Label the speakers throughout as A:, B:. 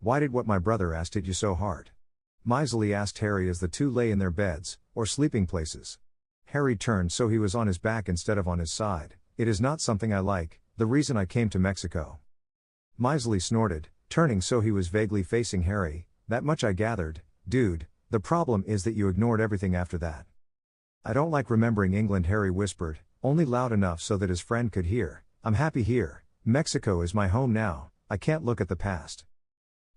A: Why did what my brother asked hit you so hard? Miserly asked Harry as the two lay in their beds, or sleeping places. Harry turned so he was on his back instead of on his side. It is not something I like, the reason I came to Mexico. Miserly snorted, turning so he was vaguely facing Harry. That much I gathered, dude, the problem is that you ignored everything after that. I don't like remembering England, Harry whispered, only loud enough so that his friend could hear. I'm happy here. Mexico is my home now, I can't look at the past.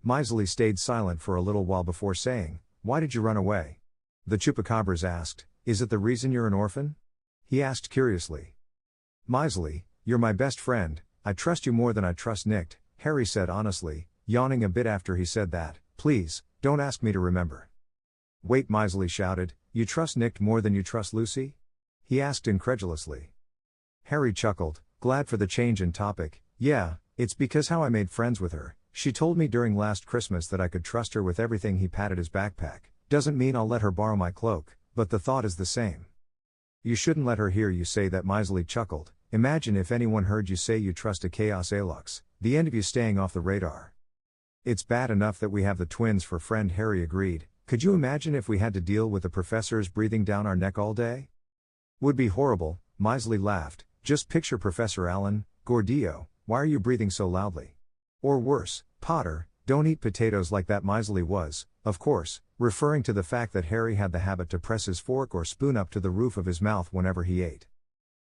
A: Miserly stayed silent for a little while before saying, why did you run away? The chupacabras asked, is it the reason you're an orphan? He asked curiously. Miserly, you're my best friend, I trust you more than I trust Nick, Harry said honestly, yawning a bit after he said that. Please, don't ask me to remember. Wait, Miserly shouted, you trust Nick more than you trust Lucy? He asked incredulously. Harry chuckled, glad for the change in topic. Yeah, it's because how I made friends with her. She told me during last Christmas that I could trust her with everything. He patted his backpack. Doesn't mean I'll let her borrow my cloak, but the thought is the same. You shouldn't let her hear you say that, Miserly chuckled. Imagine if anyone heard you say you trust a Chaos Alux, the end of you staying off the radar. It's bad enough that we have the twins for friend, Harry agreed. Could you imagine if we had to deal with the professors breathing down our neck all day? Would be horrible, Miserly laughed. Just picture Professor Alan, Gordillo, why are you breathing so loudly? Or worse, Potter, don't eat potatoes like that. Miserly was, of course, referring to the fact that Harry had the habit to press his fork or spoon up to the roof of his mouth whenever he ate.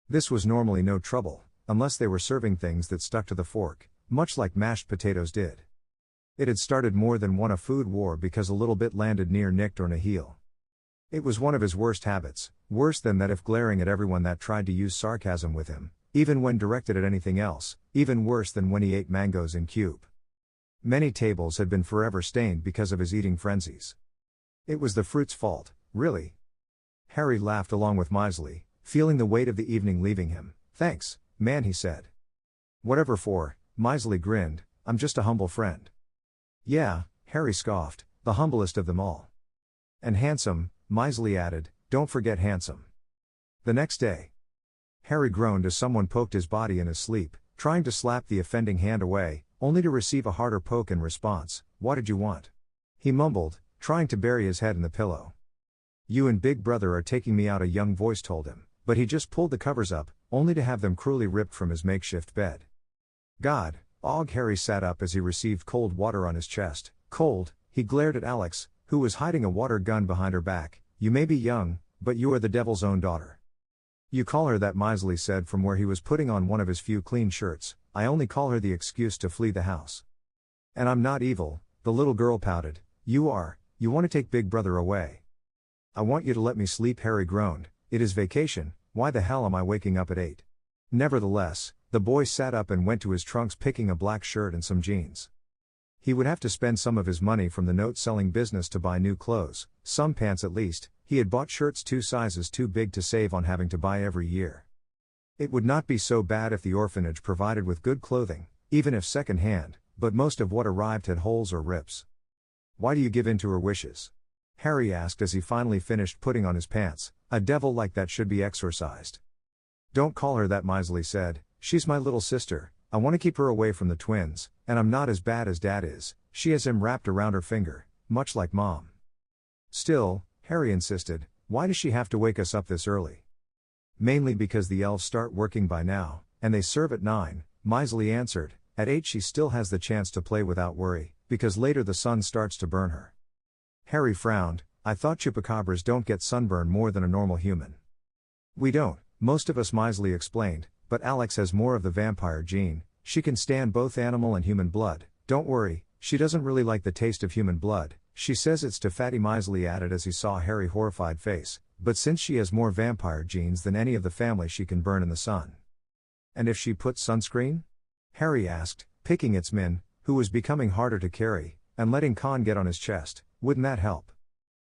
A: This was normally no trouble, unless they were serving things that stuck to the fork, much like mashed potatoes did. It had started more than one a food war because a little bit landed near Nick or Nahil. It was one of his worst habits, worse than that if glaring at everyone that tried to use sarcasm with him, even when directed at anything else, even worse than when he ate mangoes in cube. Many tables had been forever stained because of his eating frenzies. It was the fruit's fault, really. Harry laughed along with Miserly, feeling the weight of the evening leaving him. Thanks, man, he said. Whatever for, Miserly grinned, I'm just a humble friend. Yeah, Harry scoffed, the humblest of them all. And handsome, Miserly added, don't forget handsome. The next day, Harry groaned as someone poked his body in his sleep, trying to slap the offending hand away, only to receive a harder poke in response. What did you want? He mumbled, trying to bury his head in the pillow. You and Big Brother are taking me out, a young voice told him, but he just pulled the covers up, only to have them cruelly ripped from his makeshift bed. God, Harry sat up as he received cold water on his chest. Cold, he glared at Alex, who was hiding a water gun behind her back. You may be young, but you are the devil's own daughter. You call her that, Miserly said from where he was putting on one of his few clean shirts. I only call her the excuse to flee the house. And I'm not evil, the little girl pouted. You are, you want to take Big Brother away. I want you to let me sleep, Harry groaned. It is vacation, why the hell am I waking up at 8? Nevertheless, the boy sat up and went to his trunks, picking a black shirt and some jeans. He would have to spend some of his money from the note-selling business to buy new clothes, some pants at least. He had bought shirts 2 sizes too big to save on having to buy every year. It would not be so bad if the orphanage provided with good clothing, even if second-hand, but most of what arrived had holes or rips. Why do you give in to her wishes? Harry asked as he finally finished putting on his pants. A devil like that should be exorcised. Don't call her that, Miserly said. She's my little sister. I want to keep her away from the twins, and I'm not as bad as Dad is. She has him wrapped around her finger, much like Mom. Still, Harry insisted, why does she have to wake us up this early? Mainly because the elves start working by now, and they serve at 9, Miserly answered. At 8 she still has the chance to play without worry, because later the sun starts to burn her. Harry frowned. I thought chupacabras don't get sunburn more than a normal human. We don't, most of us, Miserly explained, but Alex has more of the vampire gene. She can stand both animal and human blood. Don't worry, she doesn't really like the taste of human blood. She says it's too fatty, Miserly added as he saw Harry's horrified face, but since she has more vampire genes than any of the family, she can burn in the sun. And if she puts sunscreen? Harry asked, picking its Min, who was becoming harder to carry, and letting Khan get on his chest, wouldn't that help?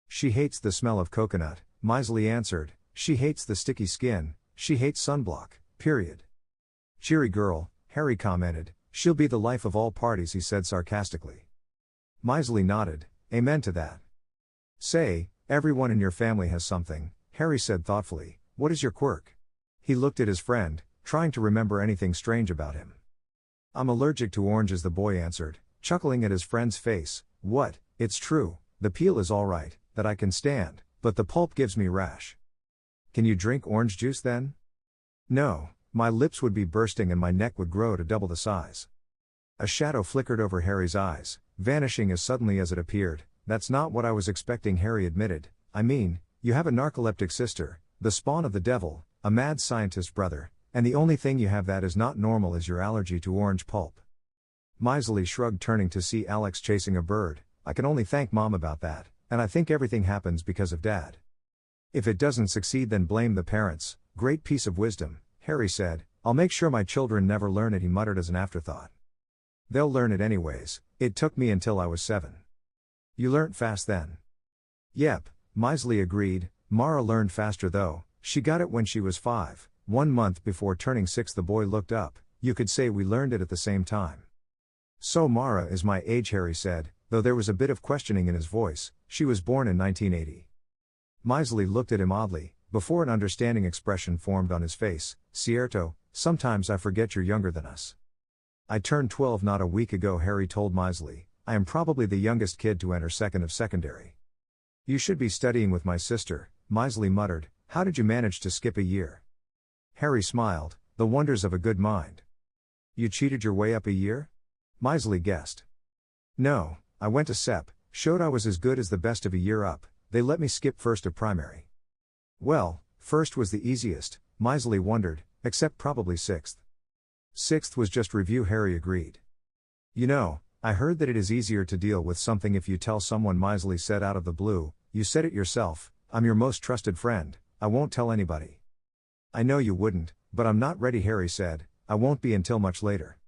A: She hates the smell of coconut, Miserly answered. She hates the sticky skin, she hates sunblock, period. Cheery girl, Harry commented. She'll be the life of all parties, he said sarcastically. Miserly nodded. Amen to that. Say, everyone in your family has something, Harry said thoughtfully. What is your quirk? He looked at his friend, trying to remember anything strange about him. I'm allergic to oranges, the boy answered. chuckling at his friend's face. What? It's true, the peel is alright, that I can stand, but the pulp gives me rash. Can you drink orange juice then? No, my lips would be bursting and my neck would grow to double the size. A shadow flickered over Harry's eyes, vanishing as suddenly as it appeared. That's not what I was expecting, Harry admitted. I mean, you have a narcoleptic sister, the spawn of the devil, a mad scientist brother, and the only thing you have that is not normal is your allergy to orange pulp. Miserly shrugged, turning to see Alex chasing a bird. I can only thank Mom about that, and I think everything happens because of Dad. If it doesn't succeed then blame the parents. Great piece of wisdom, Harry said. I'll make sure my children never learn it, he muttered as an afterthought. They'll learn it anyways, it took me until I was 7. You learnt fast then. Yep, Miserly agreed. Mara learned faster though, she got it when she was 5, 1 month before turning 6. The boy looked up. You could say we learned it at the same time. So Mara is my age, Harry said, though there was a bit of questioning in his voice. She was born in 1980. Miserly looked at him oddly, before an understanding expression formed on his face. Cierto, sometimes I forget you're younger than us. I turned 12 not a week ago, Harry told Miserly. I am probably the youngest kid to enter second of secondary. You should be studying with my sister, Miserly muttered. How did you manage to skip a year? Harry smiled. The wonders of a good mind. You cheated your way up a year? Miserly guessed. No, I went to SEP, showed I was as good as the best of a year up. They let me skip first of primary. Well, first was the easiest, Miserly wondered, except probably sixth. Sixth was just review, Harry agreed. You know, I heard that it is easier to deal with something if you tell someone, Miserly said out of the blue. You said it yourself, I'm your most trusted friend, I won't tell anybody. I know you wouldn't, but I'm not ready, Harry said. I won't be until much later.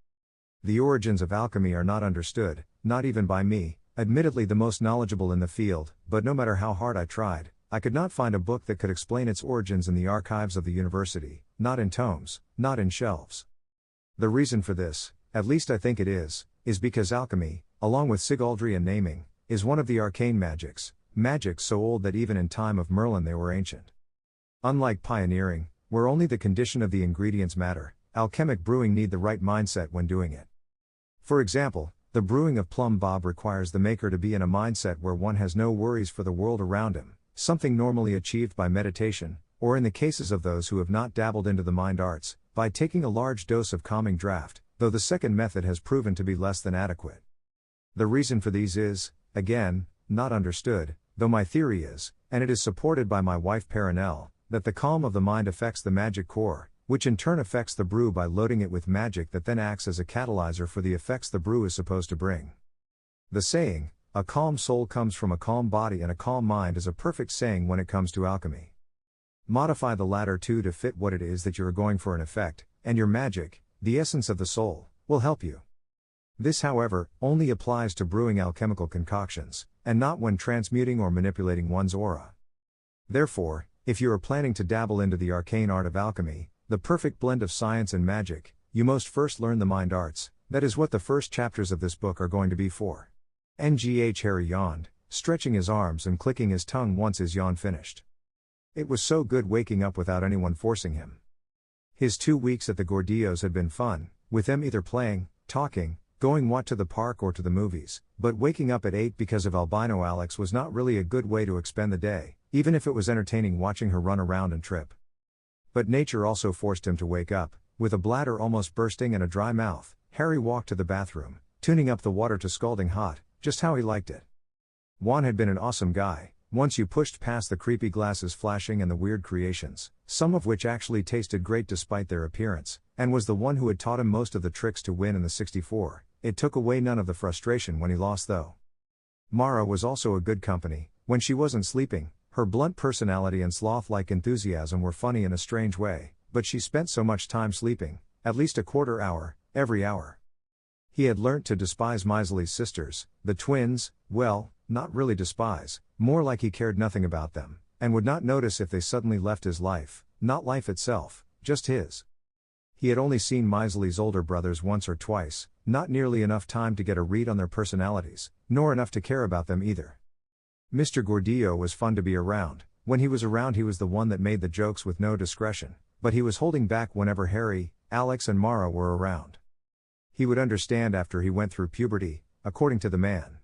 A: The origins of alchemy are not understood, not even by me, admittedly the most knowledgeable in the field, but no matter how hard I tried, I could not find a book that could explain its origins in the archives of the university, not in tomes, not in shelves. The reason for this, at least I think it is because alchemy, along with sigaldry and naming, is one of the arcane magics so old that even in time of Merlin they were ancient. Unlike pioneering, where only the condition of the ingredients matter, alchemic brewing need the right mindset when doing it. For example, the brewing of plum bob requires the maker to be in a mindset where one has no worries for the world around him, something normally achieved by meditation, or in the cases of those who have not dabbled into the mind arts, by taking a large dose of calming draught, though the second method has proven to be less than adequate. The reason for these is, again, not understood, though my theory is, and it is supported by my wife Perenelle, that the calm of the mind affects the magic core, which in turn affects the brew by loading it with magic that then acts as a catalyzer for the effects the brew is supposed to bring. The saying, a calm soul comes from a calm body and a calm mind, is a perfect saying when it comes to alchemy. Modify the latter two to fit what it is that you are going for in effect, and your magic, the essence of the soul, will help you. This, however, only applies to brewing alchemical concoctions, and not when transmuting or manipulating one's aura. Therefore, if you are planning to dabble into the arcane art of alchemy, the perfect blend of science and magic, you must first learn the mind arts. That is what the first chapters of this book are going to be for. Harry yawned, stretching his arms and clicking his tongue once his yawn finished. It was so good waking up without anyone forcing him. His 2 weeks at the Gordillos had been fun, with them either playing, talking, going to the park or to the movies, but waking up at 8 because of albino Alex was not really a good way to expend the day, even if it was entertaining watching her run around and trip. But nature also forced him to wake up. With a bladder almost bursting and a dry mouth, Harry walked to the bathroom, tuning up the water to scalding hot, just how he liked it. Juan had been an awesome guy, once you pushed past the creepy glasses flashing and the weird creations, some of which actually tasted great despite their appearance, and was the one who had taught him most of the tricks to win in the 64. It took away none of the frustration when he lost though. Mara was also a good company, when she wasn't sleeping. Her blunt personality and sloth-like enthusiasm were funny in a strange way, but she spent so much time sleeping, at least a quarter hour, every hour. He had learnt to despise Miserly's sisters, the twins, well, not really despise, more like he cared nothing about them, and would not notice if they suddenly left his life, not life itself, just his. He had only seen Miserly's older brothers once or twice, not nearly enough time to get a read on their personalities, nor enough to care about them either. Mr. Gordillo was fun to be around. When he was around he was the one that made the jokes with no discretion, but he was holding back whenever Harry, Alex and Mara were around. He would understand after he went through puberty, according to the man.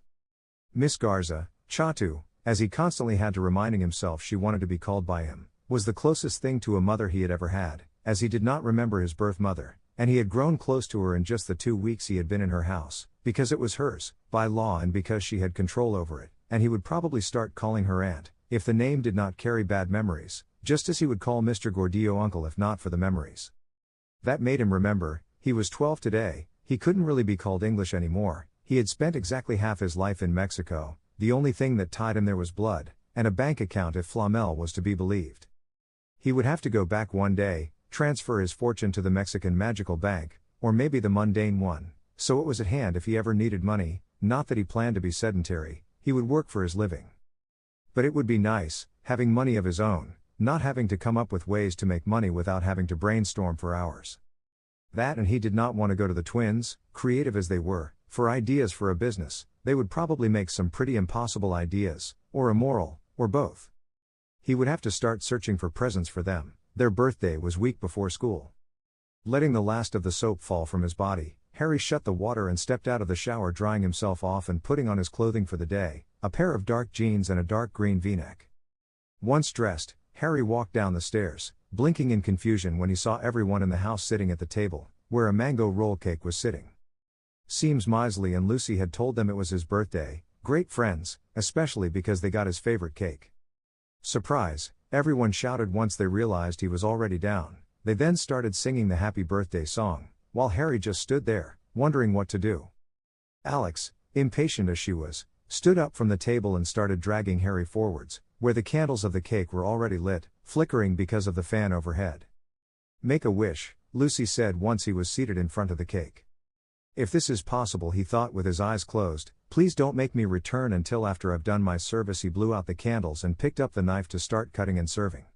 A: Miss Garza, Chatu, as he constantly had to reminding himself she wanted to be called by him, was the closest thing to a mother he had ever had, as he did not remember his birth mother, and he had grown close to her in just the 2 weeks he had been in her house, because it was hers, by law, and because she had control over it, and he would probably start calling her aunt, if the name did not carry bad memories, just as he would call Mr. Gordillo uncle if not for the memories. That made him remember, he was 12 today, he couldn't really be called English anymore, he had spent exactly half his life in Mexico, the only thing that tied him there was blood, and a bank account if Flamel was to be believed. He would have to go back one day, transfer his fortune to the Mexican magical bank, or maybe the mundane one, so it was at hand if he ever needed money, not that he planned to be sedentary, he would work for his living. But it would be nice, having money of his own, not having to come up with ways to make money without having to brainstorm for hours. That, and he did not want to go to the twins, creative as they were, for ideas for a business. They would probably make some pretty impossible ideas, or immoral, or both. He would have to start searching for presents for them. Their birthday was week before school. Letting the last of the soap fall from his body, Harry shut the water and stepped out of the shower, drying himself off and putting on his clothing for the day, a pair of dark jeans and a dark green v-neck. Once dressed, Harry walked down the stairs, blinking in confusion when he saw everyone in the house sitting at the table, where a mango roll cake was sitting. Seems Misley and Lucy had told them it was his birthday, great friends, especially because they got his favorite cake. Surprise, everyone shouted once they realized he was already down. They then started singing the happy birthday song, while Harry just stood there, wondering what to do. Alex, impatient as she was, stood up from the table and started dragging Harry forwards, where the candles of the cake were already lit, flickering because of the fan overhead. "Make a wish," Lucy said once he was seated in front of the cake. If this is possible, he thought with his eyes closed, please don't make me return until after I've done my service. He blew out the candles and picked up the knife to start cutting and serving.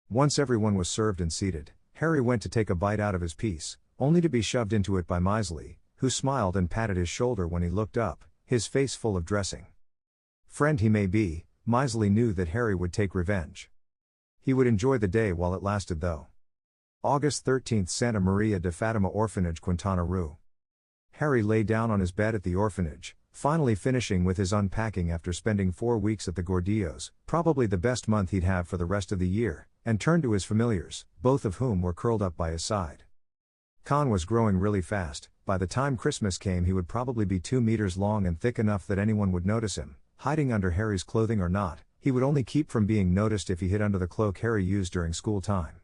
A: Once everyone was served and seated, Harry went to take a bite out of his piece, only to be shoved into it by Misley, who smiled and patted his shoulder when he looked up, his face full of dressing. Friend he may be, Misley knew that Harry would take revenge. He would enjoy the day while it lasted though. August 13th, Santa Maria de Fatima Orphanage, Quintana Roo. Harry lay down on his bed at the orphanage, finally finishing with his unpacking after spending 4 weeks at the Gordillos, probably the best month he'd have for the rest of the year, and turned to his familiars, both of whom were curled up by his side. Khan was growing really fast. By the time Christmas came he would probably be 2 meters long and thick enough that anyone would notice him, hiding under Harry's clothing or not. He would only keep from being noticed if he hid under the cloak Harry used during school time.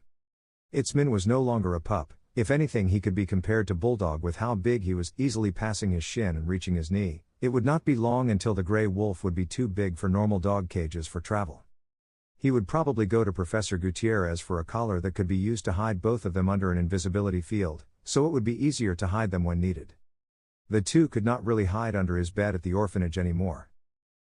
A: Itzman was no longer a pup. If anything, he could be compared to Bulldog with how big he was, easily passing his shin and reaching his knee. It would not be long until the gray wolf would be too big for normal dog cages for travel. He would probably go to Professor Gutierrez for a collar that could be used to hide both of them under an invisibility field, so it would be easier to hide them when needed. The two could not really hide under his bed at the orphanage anymore.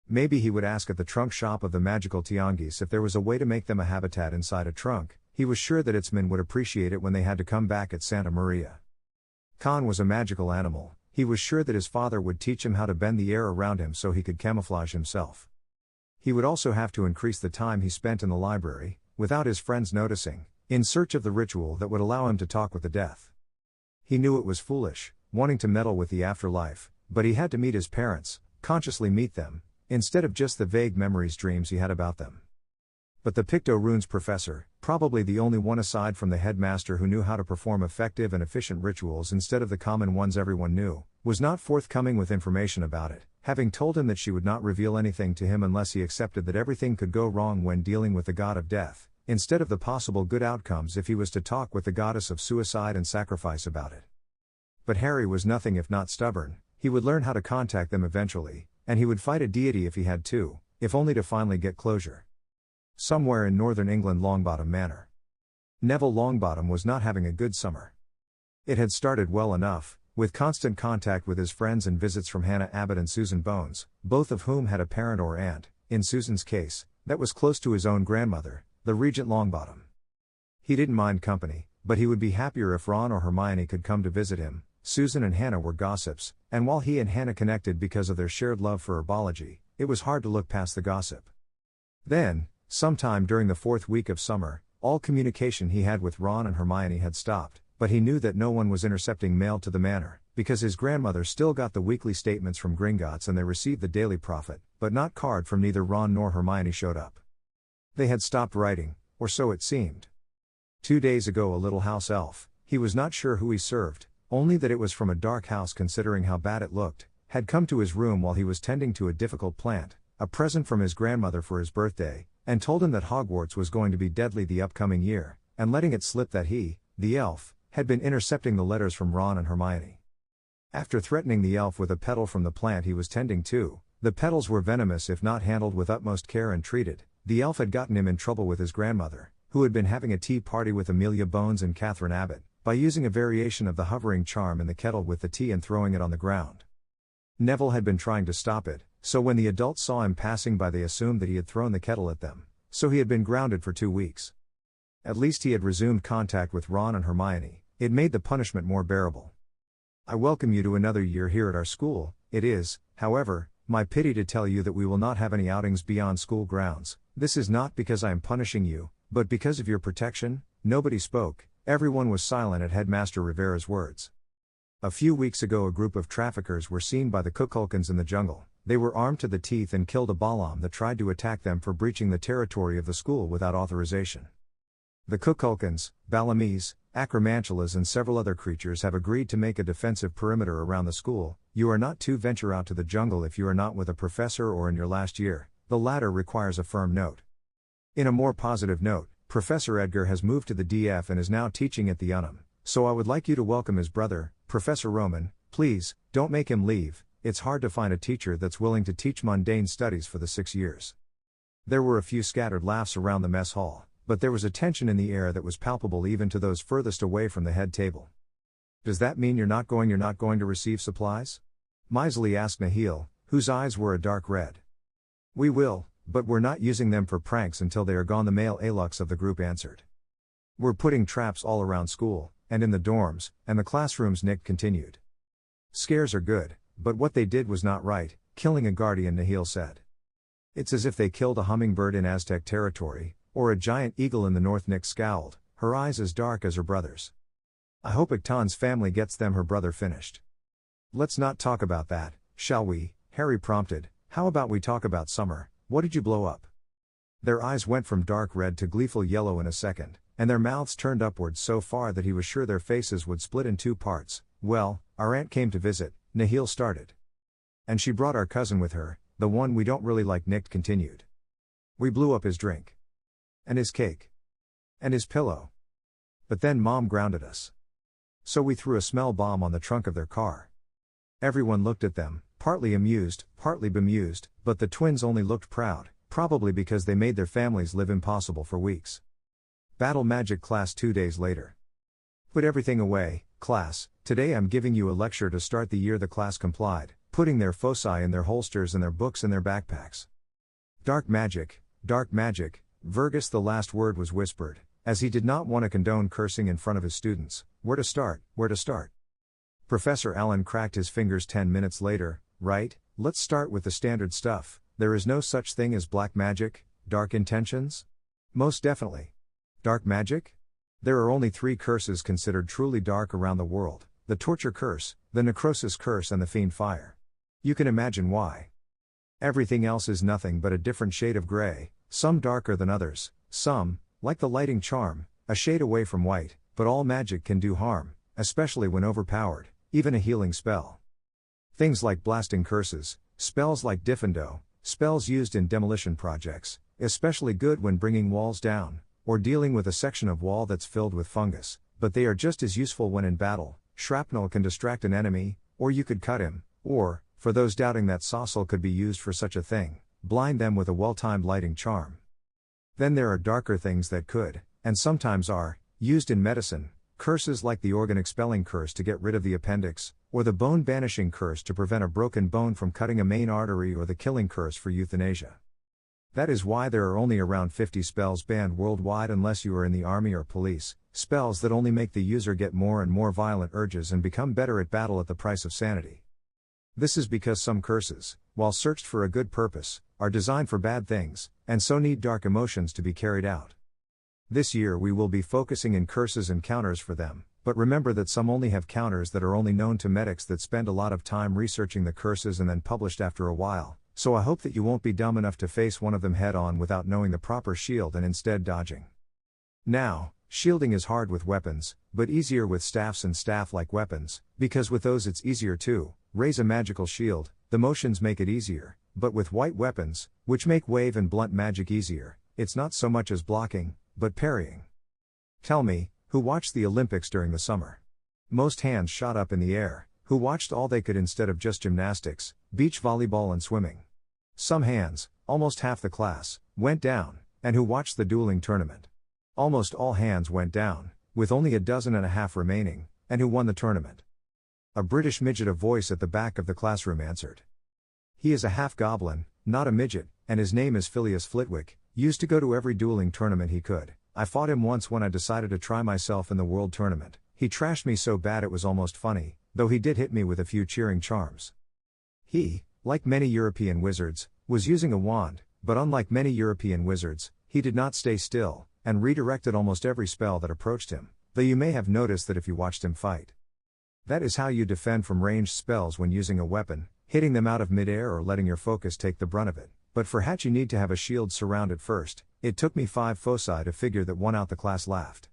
A: Maybe he would ask at the trunk shop of the magical Tianguis if there was a way to make them a habitat inside a trunk. He was sure that Itzman would appreciate it when they had to come back at Santa Maria. Khan was a magical animal. He was sure that his father would teach him how to bend the air around him so he could camouflage himself. He would also have to increase the time he spent in the library, without his friends noticing, in search of the ritual that would allow him to talk with the death. He knew it was foolish, wanting to meddle with the afterlife, but he had to meet his parents, consciously meet them, instead of just the vague memories, dreams he had about them. But the Picto Runes professor, probably the only one aside from the headmaster who knew how to perform effective and efficient rituals instead of the common ones everyone knew, was not forthcoming with information about it, having told him that she would not reveal anything to him unless he accepted that everything could go wrong when dealing with the god of death, instead of the possible good outcomes if he was to talk with the goddess of suicide and sacrifice about it. But Harry was nothing if not stubborn. He would learn how to contact them eventually, and he would fight a deity if he had to, if only to finally get closure. Somewhere in northern England, Longbottom Manor. Neville Longbottom was not having a good summer. It had started well enough, with constant contact with his friends and visits from Hannah Abbott and Susan Bones, both of whom had a parent or aunt, in Susan's case, that was close to his own grandmother, the Regent Longbottom. He didn't mind company, but he would be happier if Ron or Hermione could come to visit him. Susan and Hannah were gossips, and while he and Hannah connected because of their shared love for herbology, it was hard to look past the gossip. Then, sometime during the 4th week of summer, all communication he had with Ron and Hermione had stopped, but he knew that no one was intercepting mail to the manor, because his grandmother still got the weekly statements from Gringotts and they received the Daily Prophet, but not card from neither Ron nor Hermione showed up. They had stopped writing, or so it seemed. 2 days ago a little house elf, he was not sure who he served, only that it was from a dark house considering how bad it looked, had come to his room while he was tending to a difficult plant, a present from his grandmother for his birthday, and told him that Hogwarts was going to be deadly the upcoming year, and letting it slip that he, the elf, had been intercepting the letters from Ron and Hermione. After threatening the elf with a petal from the plant he was tending to, the petals were venomous if not handled with utmost care and treated. The elf had gotten him in trouble with his grandmother, who had been having a tea party with Amelia Bones and Catherine Abbott, by using a variation of the hovering charm in the kettle with the tea and throwing it on the ground. Neville had been trying to stop it, so when the adults saw him passing by they assumed that he had thrown the kettle at them, so he had been grounded for 2 weeks. At least he had resumed contact with Ron and Hermione. It made the punishment more bearable. I welcome you to another year here at our school. It is, however, my pity to tell you that we will not have any outings beyond school grounds. This is not because I am punishing you, but because of your protection. Nobody spoke, everyone was silent at Headmaster Rivera's words. A few weeks ago a group of traffickers were seen by the Kukulkans in the jungle. They were armed to the teeth and killed a Balam that tried to attack them for breaching the territory of the school without authorization. The Kukulkans, Balamese, Acromantulas and several other creatures have agreed to make a defensive perimeter around the school. You are not to venture out to the jungle if you are not with a professor or in your last year. The latter requires a firm note. In a more positive note, Professor Edgar has moved to the DF and is now teaching at the Unum, so I would like you to welcome his brother, Professor Roman. Please, don't make him leave. It's hard to find a teacher that's willing to teach mundane studies for the 6 years. There were a few scattered laughs around the mess hall, but there was a tension in the air that was palpable even to those furthest away from the head table. Does that mean you're not going to receive supplies? Miserly asked Nahil, whose eyes were a dark red. We will, but we're not using them for pranks until they are gone, the male Alux of the group answered. We're putting traps all around school, and in the dorms, and the classrooms, Nick continued. Scares are good, but what they did was not right, killing a guardian, Nahil said. It's as if they killed a hummingbird in Aztec territory, or a giant eagle in the north, Nick scowled, her eyes as dark as her brother's. I hope Ictan's family gets them, her brother finished. Let's not talk about that, shall we? Harry prompted. How about we talk about summer? What did you blow up? Their eyes went from dark red to gleeful yellow in a second, and their mouths turned upwards so far that he was sure their faces would split in 2 parts. Well, our aunt came to visit, Nahil started. And she brought our cousin with her, the one we don't really like, Nick continued. We blew up his drink. And his cake. And his pillow. But then Mom grounded us. So we threw a smell bomb on the trunk of their car. Everyone looked at them, partly amused, partly bemused, but the twins only looked proud, probably because they made their families live impossible for weeks. Battle Magic class 2 days later. Put everything away, class. Today I'm giving you a lecture to start the year. The class complied, putting their foci in their holsters and their books in their backpacks. Dark magic, Vergus, the last word was whispered, as he did not want to condone cursing in front of his students. Where to start? Professor Allen cracked his fingers. 10 minutes later, right, let's start with the standard stuff. There is no such thing as black magic, dark intentions? Most definitely. Dark magic? There are only 3 curses considered truly dark around the world: the torture curse, the necrosis curse and the fiend fire. You can imagine why. Everything else is nothing but a different shade of gray, some darker than others, some, like the lighting charm, a shade away from white, but all magic can do harm, especially when overpowered, even a healing spell. Things like blasting curses, spells like Diffindo, spells used in demolition projects, especially good when bringing walls down, or dealing with a section of wall that's filled with fungus, but they are just as useful when in battle. Shrapnel can distract an enemy, or you could cut him, or, for those doubting that Saucil could be used for such a thing, blind them with a well-timed lighting charm. Then there are darker things that could, and sometimes are, used in medicine, curses like the organ expelling curse to get rid of the appendix, or the bone banishing curse to prevent a broken bone from cutting a main artery, or the killing curse for euthanasia. That is why there are only around 50 spells banned worldwide unless you are in the army or police, spells that only make the user get more and more violent urges and become better at battle at the price of sanity. This is because some curses, while searched for a good purpose, are designed for bad things, and so need dark emotions to be carried out. This year we will be focusing in curses and counters for them, but remember that some only have counters that are only known to medics that spend a lot of time researching the curses and then published after a while, so I hope that you won't be dumb enough to face one of them head on without knowing the proper shield and instead dodging. Now, shielding is hard with weapons, but easier with staffs and staff-like weapons, because with those it's easier to raise a magical shield. The motions make it easier, but with white weapons, which make wave and blunt magic easier, it's not so much as blocking, but parrying. Tell me, who watched the Olympics during the summer? Most hands shot up in the air, who watched all they could instead of just gymnastics, beach volleyball and swimming. Some hands, almost half the class, went down, and who watched the dueling tournament. Almost all hands went down, with only a dozen and a half remaining, and who won the tournament. A British midget, a voice at the back of the classroom answered. He is a half-goblin, not a midget, and his name is Phileas Flitwick, used to go to every dueling tournament he could. I fought him once when I decided to try myself in the world tournament. He trashed me so bad it was almost funny, though he did hit me with a few cheering charms. He, like many European wizards, was using a wand, but unlike many European wizards, he did not stay still, and redirected almost every spell that approached him, though you may have noticed that if you watched him fight. That is how you defend from ranged spells when using a weapon, hitting them out of midair or letting your focus take the brunt of it. But for hatch you need to have a shield surrounded first. It took me 5 foci to figure that one out. The class laughed.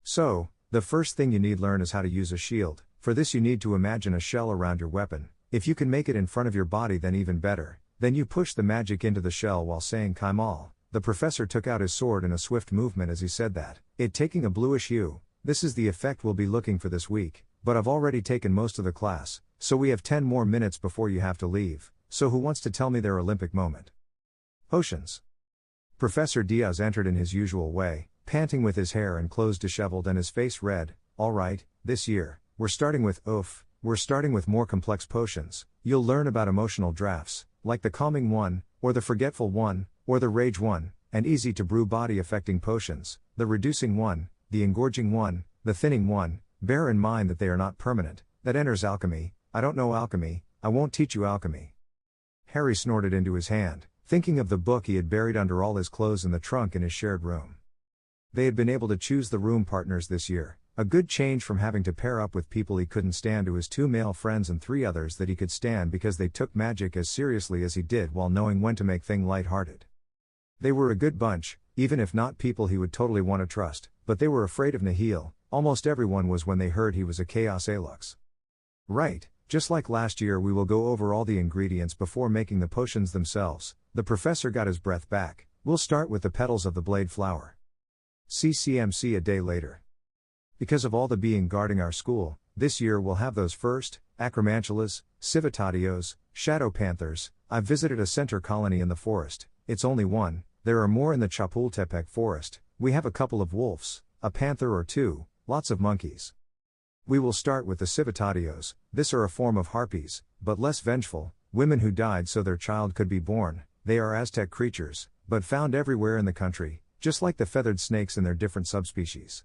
A: So, the first thing you need learn is how to use a shield. For this you need to imagine a shell around your weapon. If you can make it in front of your body then even better. Then you push the magic into the shell while saying Kaimal. The professor took out his sword in a swift movement as he said that, it taking a bluish hue. This is the effect we'll be looking for this week, but I've already taken most of the class, so we have 10 more minutes before you have to leave, so who wants to tell me their Olympic moment? Potions. Professor Diaz entered in his usual way, panting with his hair and clothes disheveled and his face red. All right, this year, we're starting with more complex potions. You'll learn about emotional drafts, like the calming one, or the forgetful one, or the rage one, and easy to brew body affecting potions, the reducing one, the engorging one, the thinning one. Bear in mind that they are not permanent. That enters alchemy. I don't know alchemy, I won't teach you alchemy. Harry snorted into his hand, thinking of the book he had buried under all his clothes in the trunk in his shared room. They had been able to choose the room partners this year, a good change from having to pair up with people he couldn't stand to his 2 male friends and 3 others that he could stand because they took magic as seriously as he did while knowing when to make things light-hearted. They were a good bunch, even if not people he would totally want to trust, but they were afraid of Nihil. Almost everyone was when they heard he was a Chaos Alux. Right, just like last year we will go over all the ingredients before making the potions themselves. The professor got his breath back. We'll start with the petals of the blade flower. CCMC a day later. Because of all the being guarding our school, this year we'll have those first, Acromantulas, Civitatios, Shadow Panthers. I've visited a center colony in the forest. It's only one, there are more in the Chapultepec forest. We have a couple of wolves, a panther or 2, lots of monkeys. We will start with the Civitatios. This are a form of harpies, but less vengeful, women who died so their child could be born. They are Aztec creatures, but found everywhere in the country, just like the feathered snakes in their different subspecies.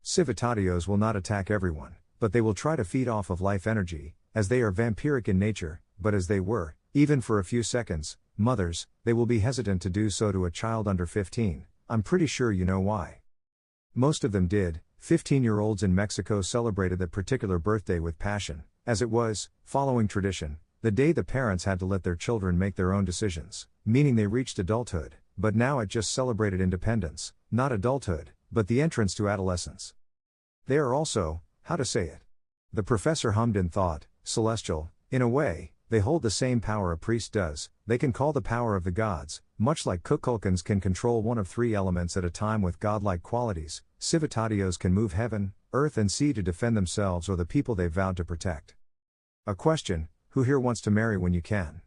A: Civitatios will not attack everyone, but they will try to feed off of life energy, as they are vampiric in nature, but as they were, even for a few seconds, mothers, they will be hesitant to do so to a child under 15, I'm pretty sure you know why. Most of them did. 15-year-olds in Mexico celebrated that particular birthday with passion, as it was, following tradition, the day the parents had to let their children make their own decisions, meaning they reached adulthood, but now it just celebrated independence, not adulthood, but the entrance to adolescence. They are also, how to say it? The professor hummed in thought, celestial, in a way. They hold the same power a priest does. They can call the power of the gods, much like Kukulkans can control one of 3 elements at a time with godlike qualities. Civitatios can move heaven, earth and sea to defend themselves or the people they vowed to protect. A question, who here wants to marry when you can?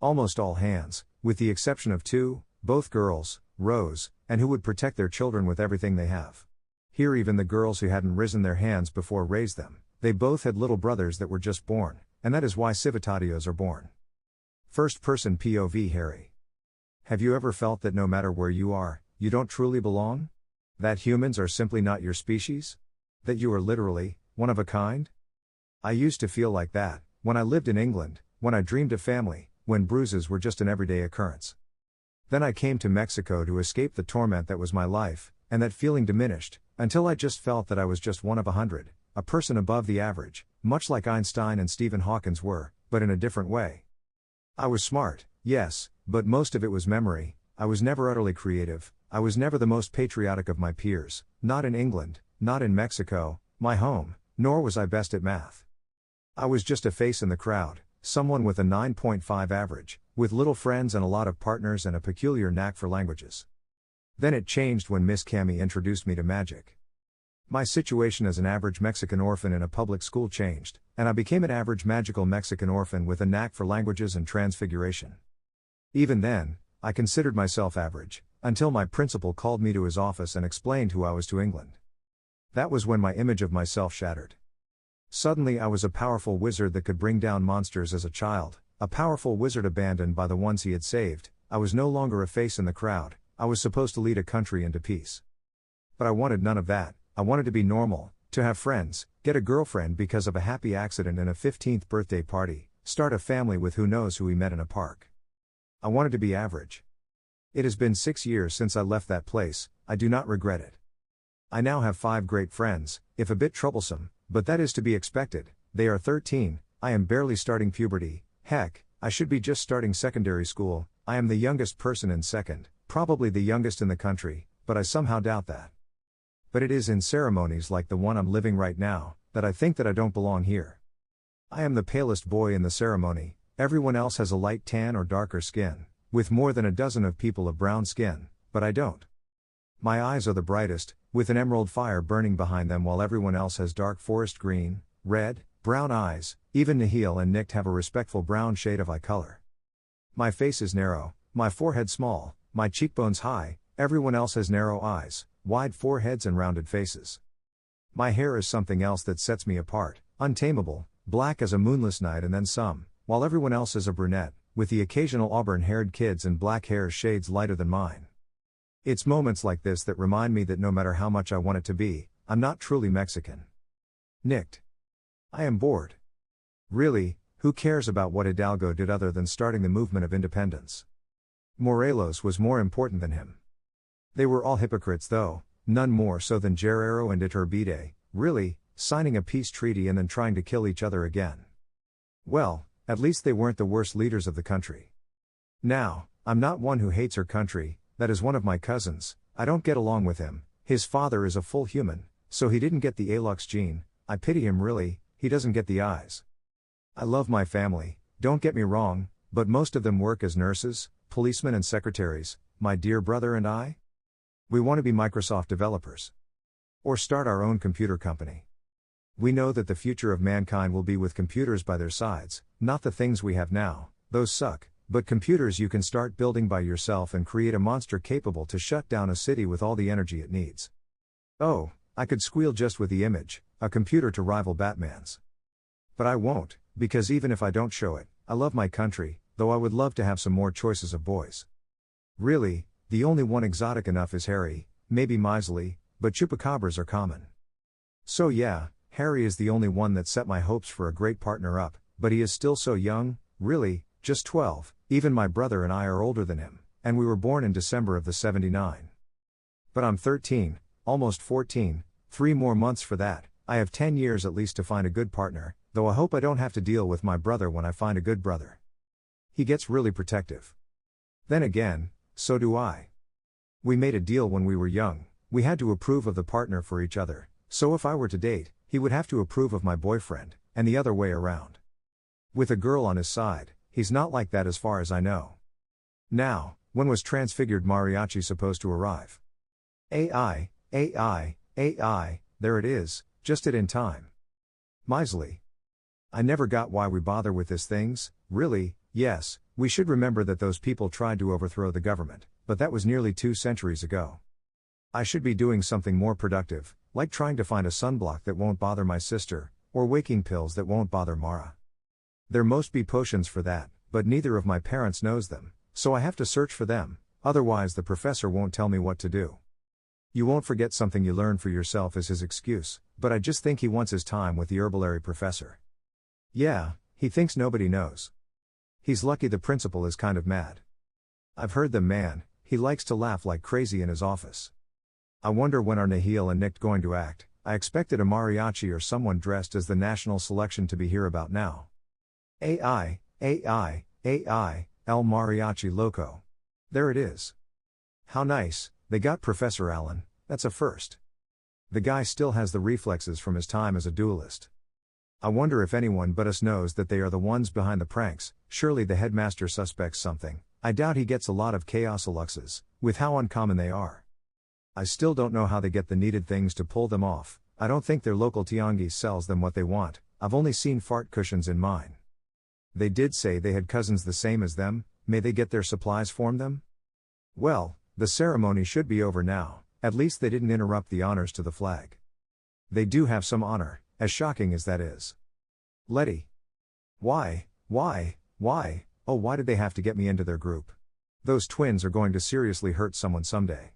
A: Almost all hands, with the exception of 2, both girls, rose, and who would protect their children with everything they have. Here even the girls who hadn't risen their hands before raised them. They both had little brothers that were just born. And that is why Civitatios are born. First person POV Harry. Have you ever felt that no matter where you are, you don't truly belong? That humans are simply not your species? That you are literally, one of a kind? I used to feel like that, when I lived in England, when I dreamed of family, when bruises were just an everyday occurrence. Then I came to Mexico to escape the torment that was my life, and that feeling diminished, Until I just felt that I was just one of 100, a person above the average, much like Einstein and Stephen Hawking were, but in a different way. I was smart, yes, but most of it was memory. I was never utterly creative. I was never the most patriotic of my peers, not in England, not in Mexico, my home, nor was I best at math. I was just a face in the crowd, someone with a 9.5 average, with little friends and a lot of partners and a peculiar knack for languages. Then it changed when Miss Cammy introduced me to magic. My situation as an average Mexican orphan in a public school changed, and I became an average magical Mexican orphan with a knack for languages and transfiguration. Even then, I considered myself average, until my principal called me to his office and explained who I was to England. That was when my image of myself shattered. Suddenly I was a powerful wizard that could bring down monsters as a child, a powerful wizard abandoned by the ones he had saved. I was no longer a face in the crowd. I was supposed to lead a country into peace. But I wanted none of that. I wanted to be normal, to have friends, get a girlfriend because of a happy accident in a 15th birthday party, start a family with who knows who we met in a park. I wanted to be average. It has been 6 years since I left that place. I do not regret it. I now have 5 great friends, if a bit troublesome, but that is to be expected. They are 13, I am barely starting puberty, heck, I should be just starting secondary school. I am the youngest person in second, probably the youngest in the country, but I somehow doubt that. But it is in ceremonies like the one I'm living right now, that I think that I don't belong here. I am the palest boy in the ceremony, everyone else has a light tan or darker skin, with more than a dozen of people of brown skin, but I don't. My eyes are the brightest, with an emerald fire burning behind them while everyone else has dark forest green, red, brown eyes, even Nihil and Nicked have a respectful brown shade of eye color. My face is narrow, my forehead small, my cheekbones high, everyone else has narrow eyes, wide foreheads and rounded faces. My hair is something else that sets me apart, untamable, black as a moonless night and then some, while everyone else is a brunette, with the occasional auburn-haired kids and black hair shades lighter than mine. It's moments like this that remind me that no matter how much I want it to be, I'm not truly Mexican. Nicked. I am bored. Really, who cares about what Hidalgo did other than starting the movement of independence? Morelos was more important than him. They were all hypocrites though, none more so than Guerrero and Iturbide, really, signing a peace treaty and then trying to kill each other again. Well, at least they weren't the worst leaders of the country. Now, I'm not one who hates her country, that is one of my cousins, I don't get along with him, his father is a full human, so he didn't get the Alux gene, I pity him really, he doesn't get the eyes. I love my family, don't get me wrong, but most of them work as nurses, policemen and secretaries, my dear brother and I? We want to be Microsoft developers. Or start our own computer company. We know that the future of mankind will be with computers by their sides, not the things we have now, those suck, but computers you can start building by yourself and create a monster capable to shut down a city with all the energy it needs. Oh, I could squeal just with the image, a computer to rival Batman's. But I won't, because even if I don't show it, I love my country, though I would love to have some more choices of boys. Really, the only one exotic enough is Harry, maybe Misley, but chupacabras are common. So yeah, Harry is the only one that set my hopes for a great partner up, but he is still so young, really, just 12, even my brother and I are older than him, and we were born in December of the 79. But I'm 13, almost 14, 3 more months for that, I have 10 years at least to find a good partner, though I hope I don't have to deal with my brother when I find a good brother. He gets really protective. Then again, so do I. We made a deal when we were young, we had to approve of the partner for each other, so if I were to date, he would have to approve of my boyfriend, and the other way around. With a girl on his side, he's not like that as far as I know. Now, when was Transfigured Mariachi supposed to arrive? AI, there it is, just it in time. Misley. I never got why we bother with these things, really. Yes, we should remember that those people tried to overthrow the government, but that was nearly 2 centuries ago. I should be doing something more productive, like trying to find a sunblock that won't bother my sister, or waking pills that won't bother Mara. There must be potions for that, but neither of my parents knows them, so I have to search for them, otherwise the professor won't tell me what to do. You won't forget something you learn for yourself is his excuse, but I just think he wants his time with the herbulary professor. Yeah, he thinks nobody knows. He's lucky the principal is kind of mad. I've heard them man, he likes to laugh like crazy in his office. I wonder when are Nihil and Nick going to act. I expected a mariachi or someone dressed as the national selection to be here about now. AI, AI, AI, El Mariachi Loco. There it is. How nice, they got Professor Allen, that's a first. The guy still has the reflexes from his time as a duelist. I wonder if anyone but us knows that they are the ones behind the pranks. Surely the headmaster suspects something. I doubt he gets a lot of chaos aluxes, with how uncommon they are. I still don't know how they get the needed things to pull them off. I don't think their local Tianguis sells them what they want. I've only seen fart cushions in mine. They did say they had cousins the same as them. May they get their supplies from them? Well, the ceremony should be over now. At least they didn't interrupt the honors to the flag. They do have some honor, as shocking as that is. Letty. Why, oh why did they have to get me into their group? Those twins are going to seriously hurt someone someday.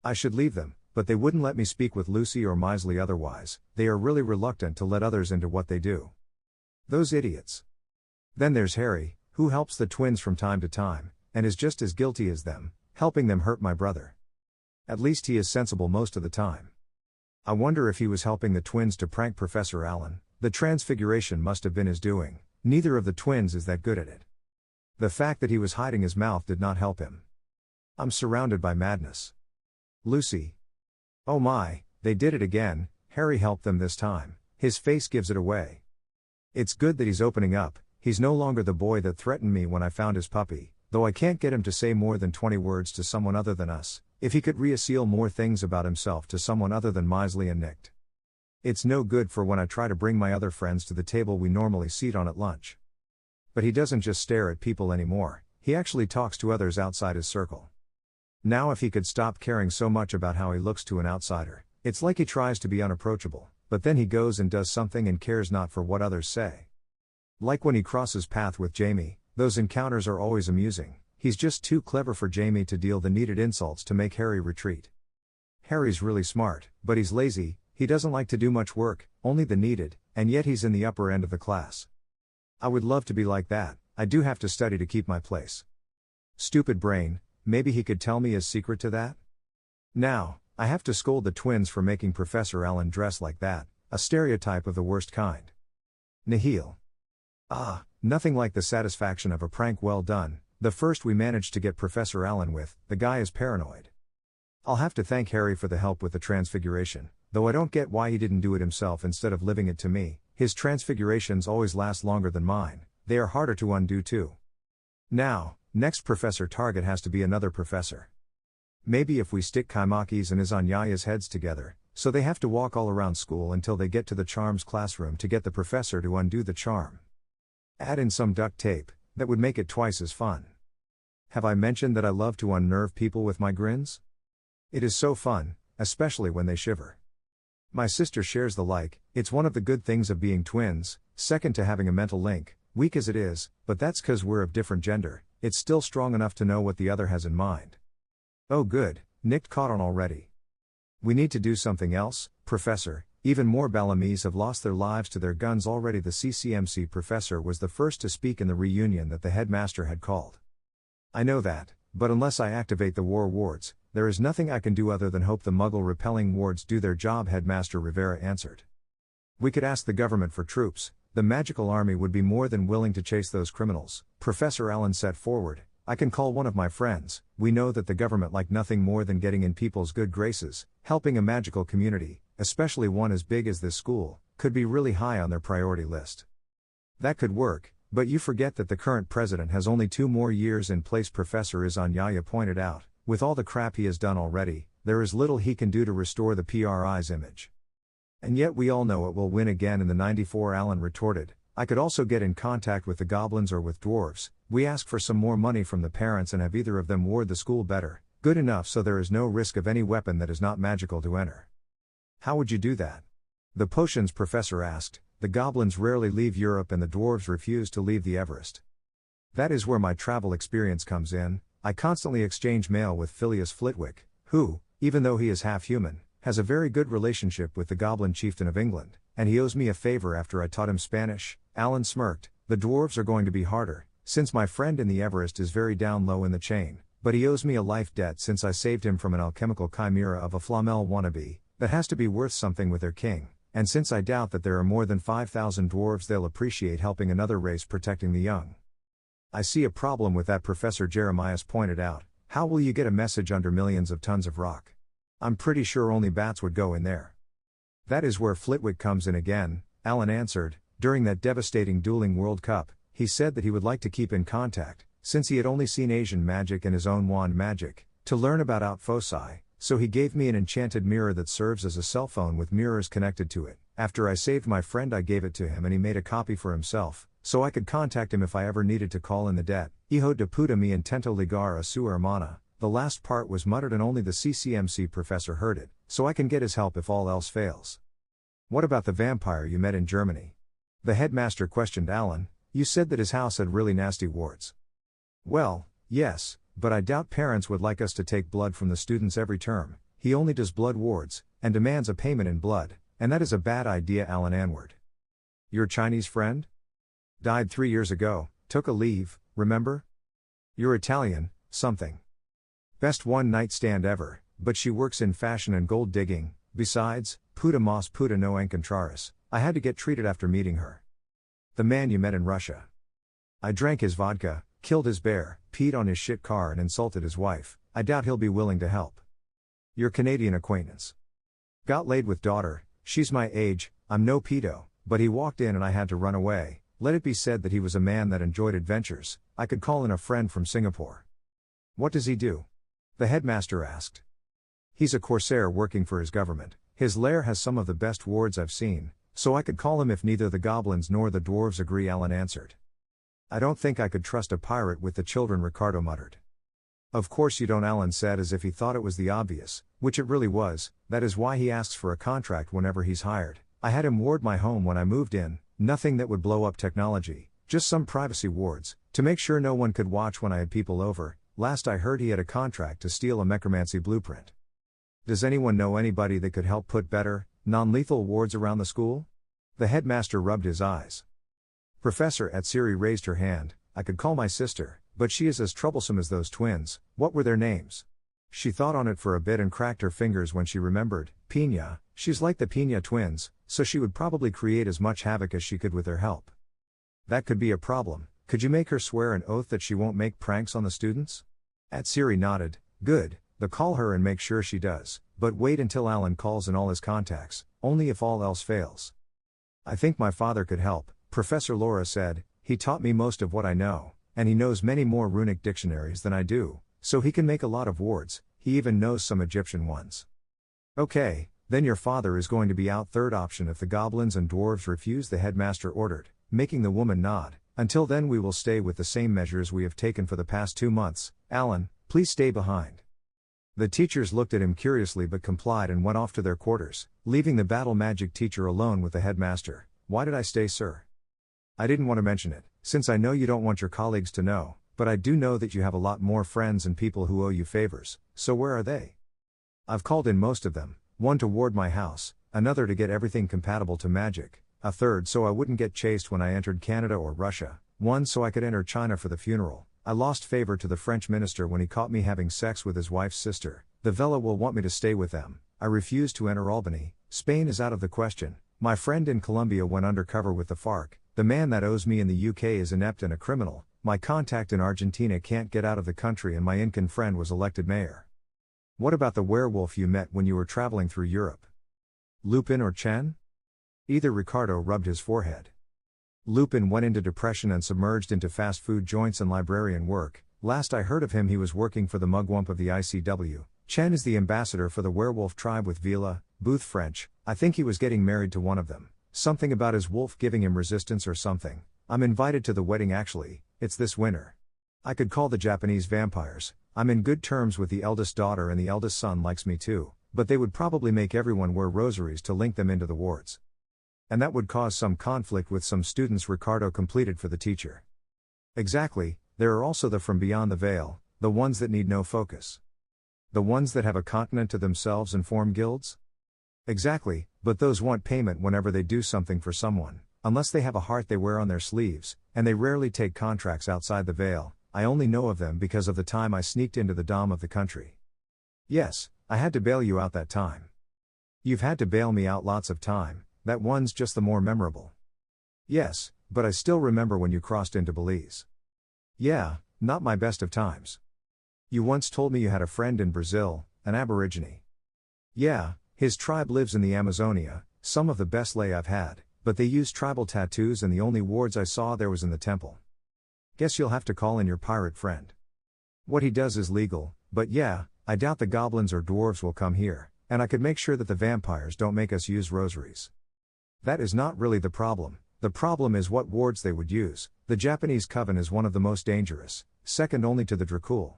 A: I should leave them, but they wouldn't let me speak with Lucy or Misley otherwise. They are really reluctant to let others into what they do. Those idiots. Then there's Harry, who helps the twins from time to time, and is just as guilty as them, helping them hurt my brother. At least he is sensible most of the time. I wonder if he was helping the twins to prank Professor Allen. The transfiguration must have been his doing. Neither of the twins is that good at it. The fact that he was hiding his mouth did not help him. I'm surrounded by madness. Lucy. Oh my, they did it again. Harry helped them this time. His face gives it away. It's good that he's opening up. He's no longer the boy that threatened me when I found his puppy, though I can't get him to say more than 20 words to someone other than us. If he could reasseal more things about himself to someone other than Misley and Nick. It's no good for when I try to bring my other friends to the table we normally seat on at lunch. But he doesn't just stare at people anymore, he actually talks to others outside his circle. Now if he could stop caring so much about how he looks to an outsider, it's like he tries to be unapproachable, but then he goes and does something and cares not for what others say. Like when he crosses path with Jamie, those encounters are always amusing. He's just too clever for Jamie to deal the needed insults to make Harry retreat. Harry's really smart, but he's lazy, he doesn't like to do much work, only the needed, and yet he's in the upper end of the class. I would love to be like that. I do have to study to keep my place. Stupid brain, maybe he could tell me his secret to that? Now, I have to scold the twins for making Professor Allen dress like that, a stereotype of the worst kind. Nihil. Ah, nothing like the satisfaction of a prank well done. The first we managed to get Professor Allen with. The guy is paranoid. I'll have to thank Harry for the help with the transfiguration, though I don't get why he didn't do it himself instead of leaving it to me. His transfigurations always last longer than mine. They are harder to undo too. Now, next Professor Target has to be another professor. Maybe if we stick Kaimaki's and Izanyaya's heads together, so they have to walk all around school until they get to the charms classroom to get the professor to undo the charm. Add in some duct tape, that would make it twice as fun. Have I mentioned that I love to unnerve people with my grins? It is so fun, especially when they shiver. My sister shares the like. It's one of the good things of being twins, second to having a mental link, weak as it is, but that's 'cause we're of different gender, it's still strong enough to know what the other has in mind. Oh good, Nick caught on already. We need to do something else, Professor. Even more Balamese have lost their lives to their guns already. The CCMC professor was the first to speak in the reunion that the headmaster had called. I know that, but unless I activate the war wards, there is nothing I can do other than hope the Muggle-repelling wards do their job, Headmaster Rivera answered. We could ask the government for troops. The magical army would be more than willing to chase those criminals. Professor Allen set forward. I can call one of my friends. We know that the government like nothing more than getting in people's good graces. Helping a magical community, especially one as big as this school, could be really high on their priority list. That could work, but you forget that the current president has only 2 more years in place, Professor Izanyaya pointed out. With all the crap he has done already, there is little he can do to restore the PRI's image. And yet we all know it will win again in the 94, Allen retorted. I could also get in contact with the goblins or with dwarves. We ask for some more money from the parents and have either of them ward the school better, good enough so there is no risk of any weapon that is not magical to enter. How would you do that? The potions professor asked. The goblins rarely leave Europe and the dwarves refuse to leave the Everest. That is where my travel experience comes in. I constantly exchange mail with Phileas Flitwick, who, even though he is half human, has a very good relationship with the Goblin Chieftain of England, and he owes me a favor after I taught him Spanish. Alan smirked. The dwarves are going to be harder, since my friend in the Everest is very down low in the chain. but he owes me a life debt since I saved him from an alchemical chimera of a Flamel wannabe, that has to be worth something with their king, and since I doubt that there are more than 5,000 dwarves, they'll appreciate helping another race protecting the young. I see a problem with that, Professor Jeremias pointed out. How will you get a message under millions of tons of rock? I'm pretty sure only bats would go in there. That is where Flitwick comes in again, Alan answered. During that devastating dueling World Cup, he said that he would like to keep in contact, since he had only seen Asian magic and his own wand magic, to learn about outfoci, so he gave me an enchanted mirror that serves as a cell phone with mirrors connected to it. After I saved my friend, I gave it to him and he made a copy for himself, so I could contact him if I ever needed to call in the debt. Hijo de puta me intento ligar a su hermana. The last part was muttered and only the CCMC professor heard it, so I can get his help if all else fails. What about the vampire you met in Germany? The headmaster questioned Alan. You said that his house had really nasty wards. Well, yes, but I doubt parents would like us to take blood from the students every term. He only does blood wards, and demands a payment in blood, and that is a bad idea, Alan Anward. Your Chinese friend? Died 3 years ago, took a leave, remember? You're Italian, something. Best one-night stand ever, but she works in fashion and gold digging. Besides, puta mas puta no encontraris, I had to get treated after meeting her. The man you met in Russia. I drank his vodka, killed his bear, peed on his shit car and insulted his wife. I doubt he'll be willing to help. Your Canadian acquaintance. Got laid with daughter, she's my age, I'm no pedo, but he walked in and I had to run away. Let it be said that he was a man that enjoyed adventures. I could call in a friend from Singapore. What does he do? The headmaster asked. He's a corsair working for his government. His lair has some of the best wards I've seen, so I could call him if neither the goblins nor the dwarves agree, Alan answered. I don't think I could trust a pirate with the children, Ricardo muttered. Of course you don't, Alan said as if he thought it was the obvious, which it really was. That is why he asks for a contract whenever he's hired. I had him ward my home when I moved in, nothing that would blow up technology, just some privacy wards, to make sure no one could watch when I had people over. Last I heard he had a contract to steal a necromancy blueprint. Does anyone know anybody that could help put better, non-lethal wards around the school? The headmaster rubbed his eyes. Professor Atsiri raised her hand. I could call my sister, but she is as troublesome as those twins. What were their names? She thought on it for a bit and cracked her fingers when she remembered. Pina, she's like the Pina twins, so she would probably create as much havoc as she could with their help. That could be a problem. Could you make her swear an oath that she won't make pranks on the students? Atsiri nodded. Good, but call her and make sure she does, but wait until Alan calls in all his contacts, only if all else fails. I think my father could help, Professor Laura said. He taught me most of what I know, and he knows many more runic dictionaries than I do, so he can make a lot of wards. He even knows some Egyptian ones. Okay, then your father is going to be out. Third option if the goblins and dwarves refuse, the headmaster ordered, making the woman nod. Until then we will stay with the same measures we have taken for the past 2 months. Alan, please stay behind. The teachers looked at him curiously but complied and went off to their quarters, leaving the battle magic teacher alone with the headmaster. Why did I stay, sir? I didn't want to mention it, since I know you don't want your colleagues to know, but I do know that you have a lot more friends and people who owe you favors, so where are they? I've called in most of them, one to ward my house, another to get everything compatible to magic, a third so I wouldn't get chased when I entered Canada or Russia, one so I could enter China for the funeral. I lost favor to the French minister when he caught me having sex with his wife's sister. The Vela will want me to stay with them. I refuse to enter Albany. Spain is out of the question. My friend in Colombia went undercover with the FARC. The man that owes me in the UK is inept and a criminal. My contact in Argentina can't get out of the country and my Incan friend was elected mayor. What about the werewolf you met when you were traveling through Europe? Lupin or Chen? Either. Ricardo rubbed his forehead. Lupin went into depression and submerged into fast food joints and librarian work. Last I heard of him he was working for the mugwump of the ICW. Chen is the ambassador for the werewolf tribe with Vila, Booth French. I think he was getting married to one of them. Something about his wolf giving him resistance or something. I'm invited to the wedding actually, it's this winter. I could call the Japanese vampires. I'm in good terms with the eldest daughter and the eldest son likes me too, but they would probably make everyone wear rosaries to link them into the wards. And that would cause some conflict with some students. Ricardo completed for the teacher. Exactly, there are also the from beyond the veil, the ones that need no focus. The ones that have a continent to themselves and form guilds? Exactly, but those want payment whenever they do something for someone, unless they have a heart they wear on their sleeves, and they rarely take contracts outside the veil. I only know of them because of the time I sneaked into the dom of the country. Yes, I had to bail you out that time. You've had to bail me out lots of time, that one's just the more memorable. Yes, but I still remember when you crossed into Belize. Yeah, not my best of times. You once told me you had a friend in Brazil, an Aborigine. Yeah, his tribe lives in the Amazonia, some of the best lay I've had, but they use tribal tattoos and the only wards I saw there was in the temple. Guess you'll have to call in your pirate friend. What he does is legal, but yeah, I doubt the goblins or dwarves will come here, and I could make sure that the vampires don't make us use rosaries. That is not really the problem is what wards they would use. The Japanese coven is one of the most dangerous, second only to the Dracul.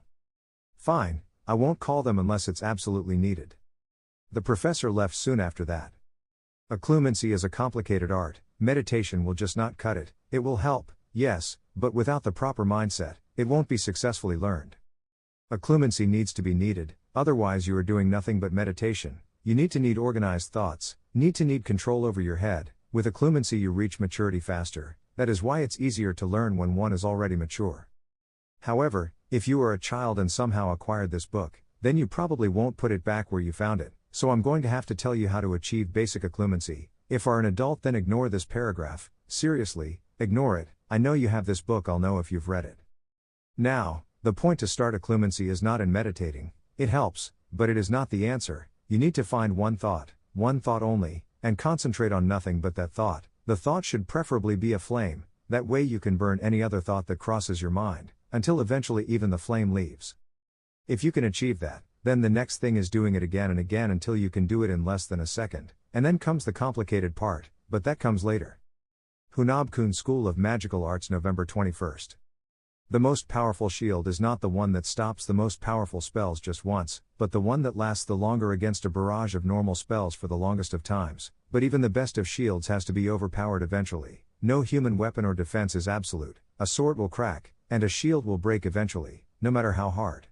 A: Fine, I won't call them unless it's absolutely needed. The professor left soon after that. Occlumency is a complicated art, meditation will just not cut it. It will help, yes, but without the proper mindset, it won't be successfully learned. Occlumency needs to be needed, otherwise you are doing nothing but meditation. You need organized thoughts, need control over your head. With occlumency you reach maturity faster, that is why it's easier to learn when one is already mature. However, if you are a child and somehow acquired this book, then you probably won't put it back where you found it, so I'm going to have to tell you how to achieve basic occlumency. If are an adult, then ignore this paragraph, seriously, ignore it. I know you have this book, I'll know if you've read it. Now, the point to start occlumency is not in meditating. It helps, but it is not the answer. You need to find one thought only, and concentrate on nothing but that thought. The thought should preferably be a flame, that way you can burn any other thought that crosses your mind, until eventually even the flame leaves. If you can achieve that, then the next thing is doing it again and again until you can do it in less than a second, and then comes the complicated part, but that comes later. Hunab-kun School of Magical Arts, November 21st. The most powerful shield is not the one that stops the most powerful spells just once, but the one that lasts the longer against a barrage of normal spells for the longest of times. But even the best of shields has to be overpowered eventually. No human weapon or defense is absolute. A sword will crack, and a shield will break eventually, no matter how hard.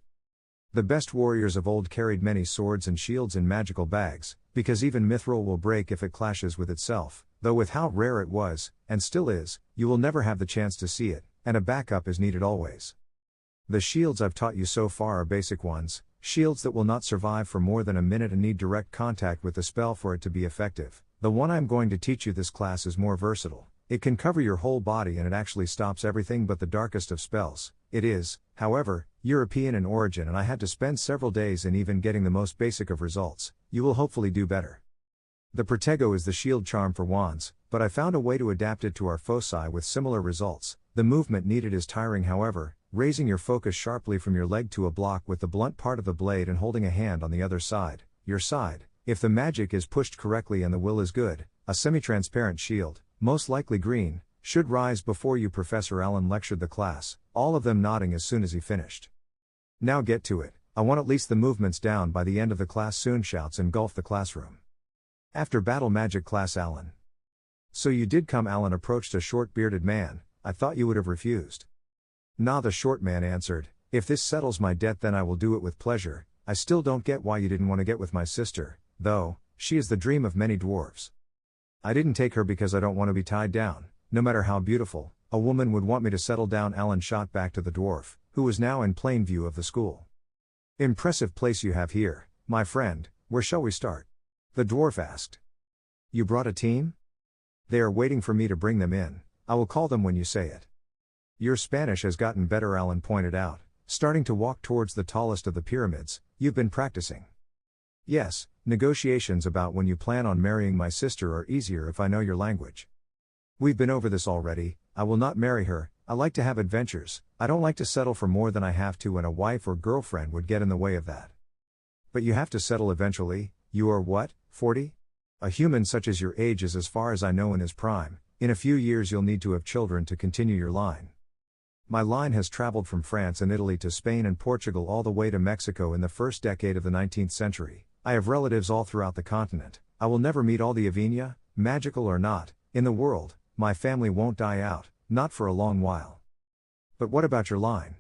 A: The best warriors of old carried many swords and shields in magical bags, because even mithril will break if it clashes with itself, though with how rare it was, and still is, you will never have the chance to see it, and a backup is needed always. The shields I've taught you so far are basic ones, shields that will not survive for more than a minute and need direct contact with the spell for it to be effective. The one I'm going to teach you this class is more versatile. It can cover your whole body and it actually stops everything but the darkest of spells. It is, however, European in origin and I had to spend several days in even getting the most basic of results. You will hopefully do better. The Protego is the shield charm for wands, but I found a way to adapt it to our foci with similar results. The movement needed is tiring, however, raising your focus sharply from your leg to a block with the blunt part of the blade and holding a hand on the other side, your side. If the magic is pushed correctly and the will is good, a semi-transparent shield, most likely green, should rise before you. Professor Allen lectured the class, all of them nodding as soon as he finished. Now get to it, I want at least the movements down by the end of the class soon. Shouts engulfed the classroom. After battle magic class. Allen. So you did come. Allen approached a short bearded man. I thought you would have refused. Nah, the short man answered, if this settles my debt then I will do it with pleasure. I still don't get why you didn't want to get with my sister, though, she is the dream of many dwarves. I didn't take her because I don't want to be tied down, no matter how beautiful, a woman would want me to settle down. Allen shot back to the dwarf, who was now in plain view of the school. Impressive place you have here, my friend, where shall we start? The dwarf asked. You brought a team? They are waiting for me to bring them in. I will call them when you say it. Your Spanish has gotten better, Allen pointed out, starting to walk towards the tallest of the pyramids. You've been practicing. Yes, negotiations about when you plan on marrying my sister are easier if I know your language. We've been over this already. I will not marry her. I like to have adventures. I don't like to settle for more than I have to, and a wife or girlfriend would get in the way of that. But you have to settle eventually. You are what, 40? A human such as your age is, as far as I know, in his prime. In a few years you'll need to have children to continue your line. My line has traveled from France and Italy to Spain and Portugal all the way to Mexico in the first decade of the 19th century. I have relatives all throughout the continent. I will never meet all the Avenia, magical or not, in the world. My family won't die out, not for a long while. But what about your line?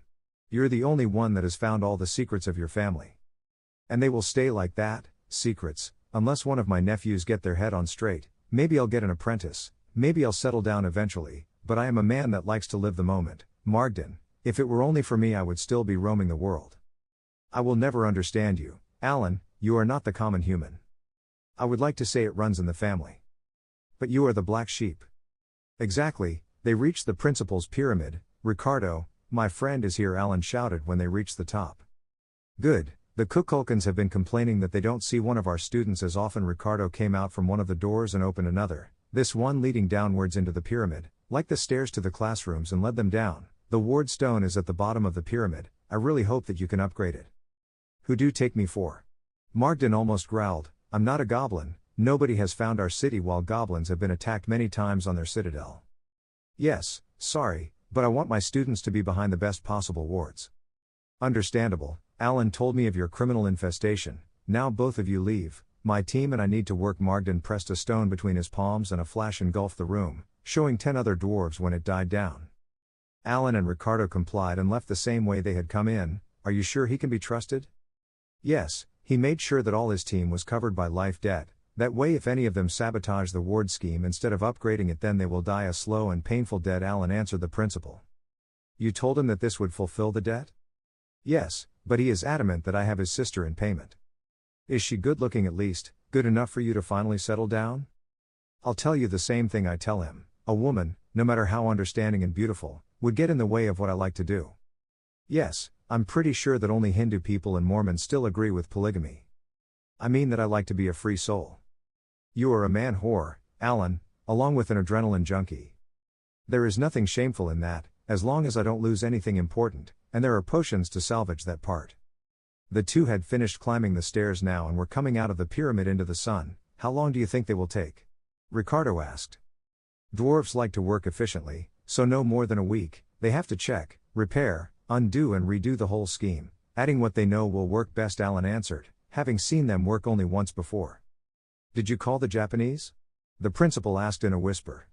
A: You're the only one that has found all the secrets of your family. And they will stay like that, secrets, unless one of my nephews get their head on straight. Maybe I'll get an apprentice, maybe I'll settle down eventually, but I am a man that likes to live the moment. Margden, If it were only for me, I would still be roaming the world. I will never understand you, Alan, you are not the common human. I would like to say it runs in the family. But you are the black sheep. Exactly, they reached the principal's pyramid. Ricardo, my friend is here, Alan shouted when they reached the top. Good, the Kukulkans have been complaining that they don't see one of our students as often. Ricardo came out from one of the doors and opened another, this one leading downwards into the pyramid, like the stairs to the classrooms, and led them down. The ward stone is at the bottom of the pyramid. I really hope that you can upgrade it. Who do you take me for? Margden almost growled, I'm not a goblin, nobody has found our city while goblins have been attacked many times on their citadel. Yes, sorry, but I want my students to be behind the best possible wards. Understandable, Alan told me of your criminal infestation, now both of you leave, my team and I need to work. Margden pressed a stone between his palms and a flash engulfed the room, showing 10 other dwarves when it died down. Alan and Ricardo complied and left the same way they had come in. Are you sure he can be trusted? Yes, he made sure that all his team was covered by life debt, that way if any of them sabotage the ward scheme instead of upgrading it, then they will die a slow and painful death. Alan answered the principal. You told him that this would fulfill the debt? Yes, but he is adamant that I have his sister in payment. Is she good looking at least, good enough for you to finally settle down? I'll tell you the same thing I tell him, a woman, no matter how understanding and beautiful, would get in the way of what I like to do. Yes, I'm pretty sure that only Hindu people and Mormons still agree with polygamy. I mean that I like to be a free soul. You are a man whore, Alan, along with an adrenaline junkie. There is nothing shameful in that, as long as I don't lose anything important, and there are potions to salvage that part. The two had finished climbing the stairs now and were coming out of the pyramid into the sun. How long do you think they will take? Ricardo asked. Dwarves like to work efficiently, so no more than a week. They have to check, repair, undo and redo the whole scheme, adding what they know will work best. Alan answered, having seen them work only once before. Did you call the Japanese? The principal asked in a whisper.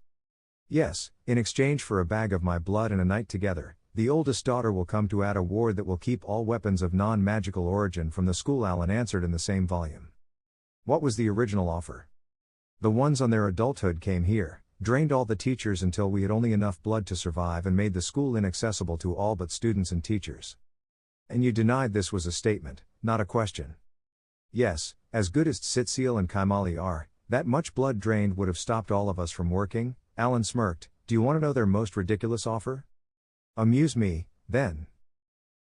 A: Yes, in exchange for a bag of my blood and a night together, the oldest daughter will come to add a ward that will keep all weapons of non-magical origin from the school. Alan answered in the same volume. What was the original offer? The ones on their adulthood came here, drained all the teachers until we had only enough blood to survive and made the school inaccessible to all but students and teachers. And you denied this was a statement, not a question. Yes, as good as Tzitzil and Kaimali are, that much blood drained would have stopped all of us from working. Alan smirked. Do you want to know their most ridiculous offer? Amuse me, then.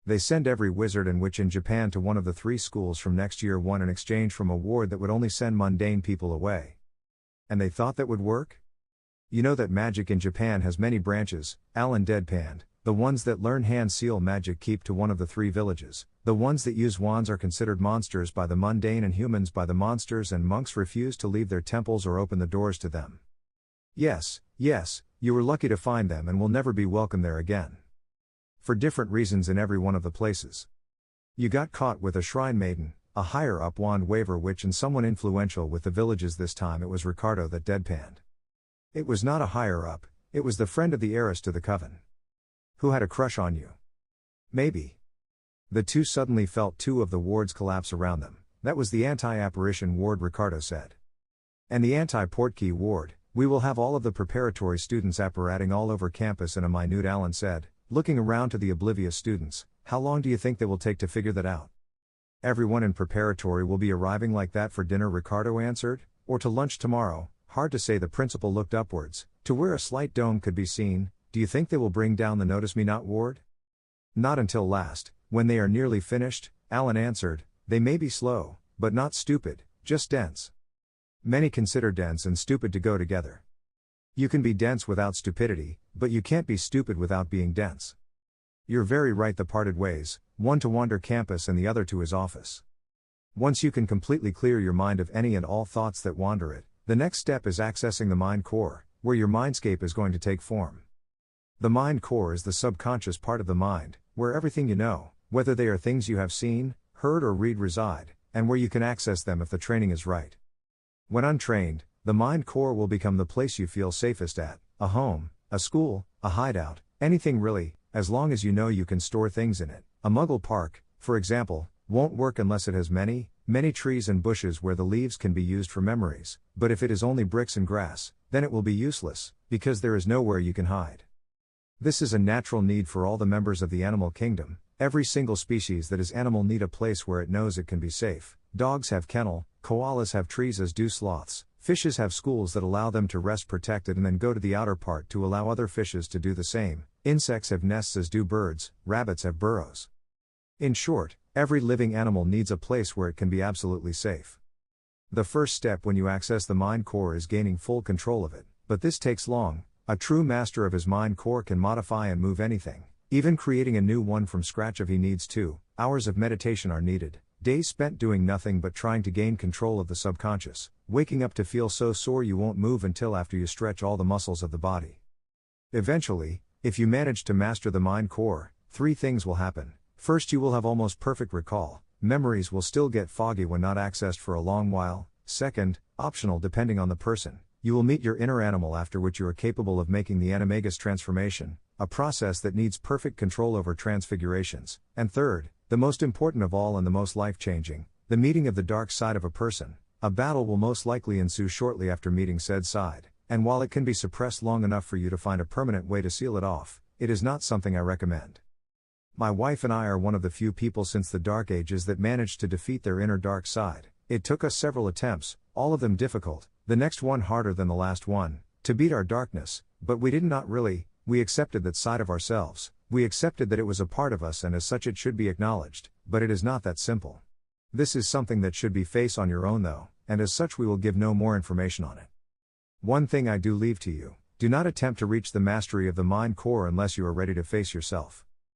A: They send every wizard and witch in Japan to one of the 3 schools from next year 1 in exchange from a ward that would only send mundane people away. And they thought that would work? You know that magic in Japan has many branches, Alan deadpanned. The ones that learn hand seal magic keep to one of the 3 villages, the ones that use wands are considered monsters by the mundane and humans by the monsters, and monks refuse to leave their temples or open the doors to them. Yes, you were lucky to find them and will never be welcome there again. For different reasons in every one of the places. You got caught with a shrine maiden, a higher-up wand waver witch and someone influential with the villages. This time it was Ricardo that deadpanned. It was not a higher-up, it was the friend of the heiress to the coven. Who had a crush on you? Maybe. The two suddenly felt 2 of the wards collapse around them. That was the anti-apparition ward, Ricardo said. And the anti-portkey ward. We will have all of the preparatory students apparating all over campus in a minute, Alan said, looking around to the oblivious students. How long do you think they will take to figure that out? Everyone in preparatory will be arriving like that for dinner, Ricardo answered, or to lunch tomorrow. Hard to say. The principal looked upwards, to where a slight dome could be seen. Do you think they will bring down the Notice Me Not ward? Not until last, when they are nearly finished, Alan answered. They may be slow, but not stupid, just dense. Many consider dense and stupid to go together. You can be dense without stupidity, but you can't be stupid without being dense. You're very right. The parted ways, one to wander campus and the other to his office. Once you can completely clear your mind of any and all thoughts that wander it, the next step is accessing the mind core, where your mindscape is going to take form. The mind core is the subconscious part of the mind, where everything you know, whether they are things you have seen, heard or read, reside, and where you can access them if the training is right. When untrained, the mind core will become the place you feel safest at, a home, a school, a hideout, anything really, as long as you know you can store things in it. A Muggle park, for example, won't work unless it has many trees and bushes where the leaves can be used for memories, but if it is only bricks and grass, then it will be useless, because there is nowhere you can hide. This is a natural need for all the members of the animal kingdom. Every single species that is animal need a place where it knows it can be safe. Dogs have kennel, koalas have trees as do sloths, fishes have schools that allow them to rest protected and then go to the outer part to allow other fishes to do the same. Insects have nests as do birds, rabbits have burrows. In short, every living animal needs a place where it can be absolutely safe. The first step when you access the mind core is gaining full control of it, but this takes long. A true master of his mind core can modify and move anything, even creating a new one from scratch if he needs to. Hours of meditation are needed, days spent doing nothing but trying to gain control of the subconscious, waking up to feel so sore you won't move until after you stretch all the muscles of the body. Eventually, if you manage to master the mind core, 3 things will happen. First, you will have almost perfect recall. Memories will still get foggy when not accessed for a long while. Second, optional depending on the person, you will meet your inner animal, after which you are capable of making the animagus transformation, a process that needs perfect control over transfigurations. And third, the most important of all and the most life-changing, the meeting of the dark side of a person. A battle will most likely ensue shortly after meeting said side, and while it can be suppressed long enough for you to find a permanent way to seal it off, it is not something I recommend. My wife and I are one of the few people since the Dark Ages that managed to defeat their inner dark side. It took us several attempts, all of them difficult, the next one harder than the last one, to beat our darkness, but we did not really. We accepted that side of ourselves, we accepted that it was a part of us and as such it should be acknowledged, but it is not that simple. This is something that should be faced on your own though, and as such we will give no more information on it. One thing I do leave to you, do not attempt to reach the mastery of the mind core unless you are ready to face yourself.